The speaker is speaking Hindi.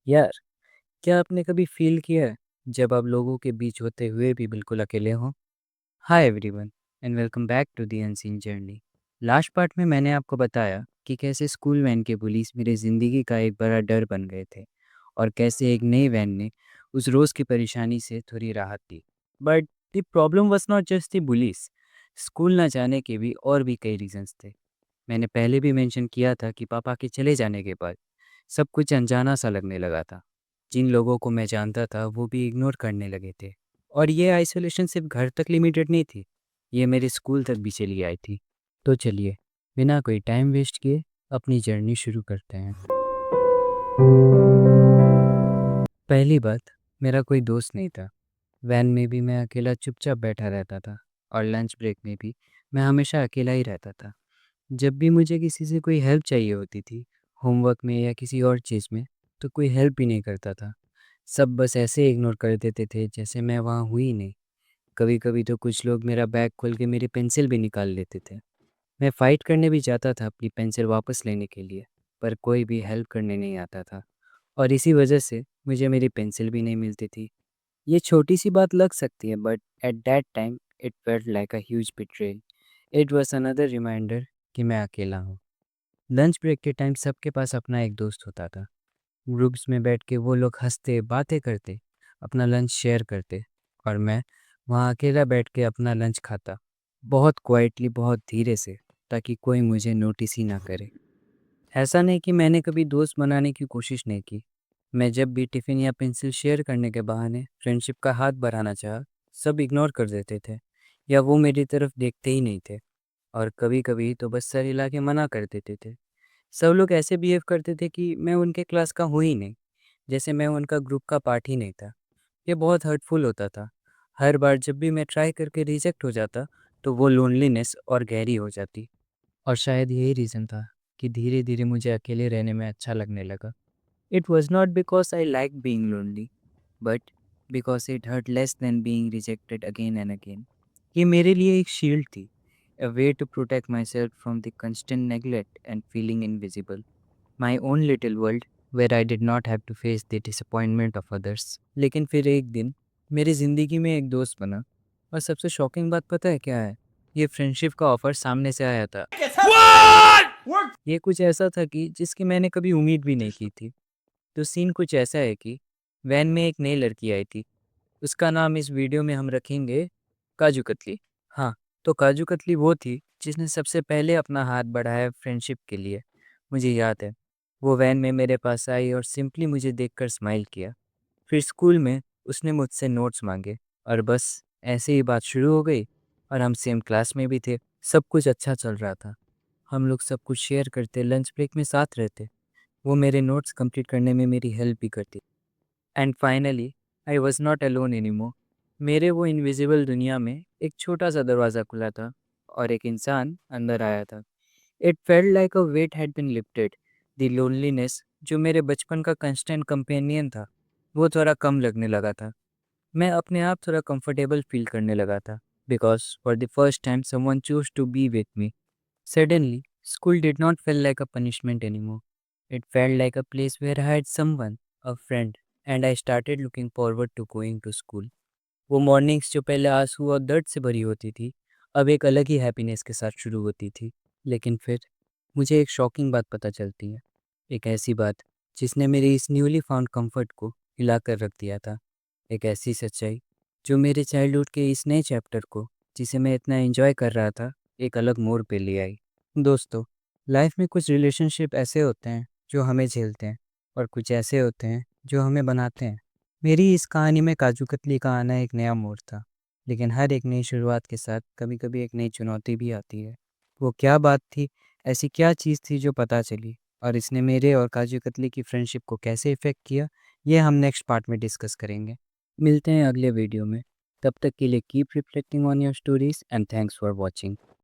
यार, क्या आपने कभी फील किया है जब आप लोगों के बीच होते हुए भी बिल्कुल अकेले हों? Hi everyone and welcome back to the unseen journey. Last part में मैंने आपको बताया कि कैसे स्कूल वैन के बुलीज मेरी ज़िंदगी का एक बड़ा डर बन गए थे और कैसे एक नई वैन ने उस रोज़ की परेशानी से थोड़ी राहत दी। But the problem was not just the bullies. School ना जाने के भी और भी कई रीजंस थे। मैंने पहले भी मेंशन किया था कि पापा के चले जाने के बाद सब कुछ अनजाना सा लगने लगा था। जिन लोगों को मैं जानता था वो भी इग्नोर करने लगे थे। और ये आइसोलेशन सिर्फ घर तक लिमिटेड नहीं थी, ये मेरे स्कूल तक भी चली आई थी। तो चलिए, बिना कोई टाइम वेस्ट किए अपनी जर्नी शुरू करते हैं। पहली बात, मेरा कोई दोस्त नहीं था। वैन में भी मैं अकेला चुपचाप बैठा रहता था और लंच ब्रेक में भी मैं हमेशा अकेला ही रहता था। जब भी मुझे किसी से कोई हेल्प चाहिए होती थी, होमवर्क में या किसी और चीज़ में, तो कोई हेल्प ही नहीं करता था। सब बस ऐसे इग्नोर कर देते थे जैसे मैं वहाँ हुई ही नहीं। कभी कभी तो कुछ लोग मेरा बैग खोल के मेरी पेंसिल भी निकाल लेते थे। मैं फ़ाइट करने भी जाता था अपनी पेंसिल वापस लेने के लिए, पर कोई भी हेल्प करने नहीं आता था। और इसी वजह से मुझे मेरी पेंसिल भी नहीं मिलती थी। ये छोटी सी बात लग सकती है, but at that time it felt like a huge betrayal. It was another reminder कि मैं अकेला हूँ। लंच ब्रेक के टाइम सबके पास अपना एक दोस्त होता था। ग्रुप्स में बैठ के वो लोग हंसते, बातें करते, अपना लंच शेयर करते, और मैं वहाँ अकेला बैठ के अपना लंच खाता, बहुत क्वाइटली, बहुत धीरे से, ताकि कोई मुझे नोटिस ही ना करे। ऐसा नहीं कि मैंने कभी दोस्त बनाने की कोशिश नहीं की। मैं जब भी टिफ़िन या पेंसिल शेयर करने के बहाने फ्रेंडशिप का हाथ बढ़ाना चाहा, सब इग्नोर कर देते थे या वो मेरी तरफ देखते ही नहीं थे। और कभी कभी तो बस सर हिला के मना कर देते थे। सब लोग ऐसे बिहेव करते थे कि मैं उनके क्लास का हूँ ही नहीं, जैसे मैं उनका ग्रुप का पार्ट ही नहीं था। ये बहुत हर्टफुल होता था। हर बार जब भी मैं ट्राई करके रिजेक्ट हो जाता, तो वो लोनलीनेस और गहरी हो जाती। और शायद यही रीज़न था कि धीरे धीरे मुझे अकेले रहने में अच्छा लगने लगा। It was not because I like being lonely, but because it hurt less than being rejected again and again. ये मेरे लिए एक शील्ड थी, a way to protect myself from the constant neglect and feeling invisible. My own little world where I did not have to face the disappointment of others. लेकिन फिर एक दिन मेरी ज़िंदगी में एक दोस्त बना, और सबसे शॉकिंग बात पता है क्या है? ये फ्रेंडशिप का ऑफर सामने से आया था। ये कुछ ऐसा था कि जिसकी मैंने कभी उम्मीद भी नहीं की थी। तो सीन कुछ ऐसा है कि वैन में एक नई लड़की आई थी। उसका नाम इस वीडियो में हम रखेंगे काजू कतली। हाँ, तो काजू कतली वो थी जिसने सबसे पहले अपना हाथ बढ़ाया फ्रेंडशिप के लिए। मुझे याद है, वो वैन में मेरे पास आई और सिंपली मुझे देखकर स्माइल किया। फिर स्कूल में उसने मुझसे नोट्स मांगे, और बस ऐसे ही बात शुरू हो गई। और हम सेम क्लास में भी थे, सब कुछ अच्छा चल रहा था। हम लोग सब कुछ शेयर करते, लंच ब्रेक में साथ रहते। वो मेरे नोट्स कंप्लीट करने में मेरी हेल्प भी करती। And finally I was not alone anymore. मेरे वो इनविजिबल दुनिया में एक छोटा सा दरवाज़ा खुला था और एक इंसान अंदर आया था। It felt like a weight had been lifted. The loneliness जो मेरे बचपन का कंस्टेंट कंपेनियन था, वो थोड़ा कम लगने लगा था। मैं अपने आप थोड़ा कंफर्टेबल फील करने लगा था, because for the first time someone chose to be with me. Suddenly, school did not feel like a punishment anymore. It felt like a place where I had someone, a friend, and I started looking forward to going to school. वो मॉर्निंग्स जो पहले आंसू और दर्द से भरी होती थी, अब एक अलग ही हैप्पीनेस के साथ शुरू होती थी। लेकिन फिर मुझे एक शॉकिंग बात पता चलती है। एक ऐसी बात जिसने मेरे इस न्यूली फाउंड कंफर्ट को हिला कर रख दिया था। एक ऐसी सच्चाई जो मेरे चाइल्डहुड के इस नए चैप्टर को, जिसे मैं इतना एंजॉय कर रहा था, एक अलग मोड़ पे ले आई। दोस्तों, लाइफ में कुछ रिलेशनशिप ऐसे होते हैं जो हमें झेलते हैं, और कुछ ऐसे होते हैं जो हमें बनाते हैं। मेरी इस कहानी में काजू कतली का आना एक नया मोड़ था, लेकिन हर एक नई शुरुआत के साथ कभी कभी एक नई चुनौती भी आती है। वो क्या बात थी, ऐसी क्या चीज़ थी जो पता चली, और इसने मेरे और काजू कतली की फ्रेंडशिप को कैसे इफ़ेक्ट किया, ये हम नेक्स्ट पार्ट में डिस्कस करेंगे। मिलते हैं अगले वीडियो में। तब तक के लिए keep reflecting on your stories and thanks for watching.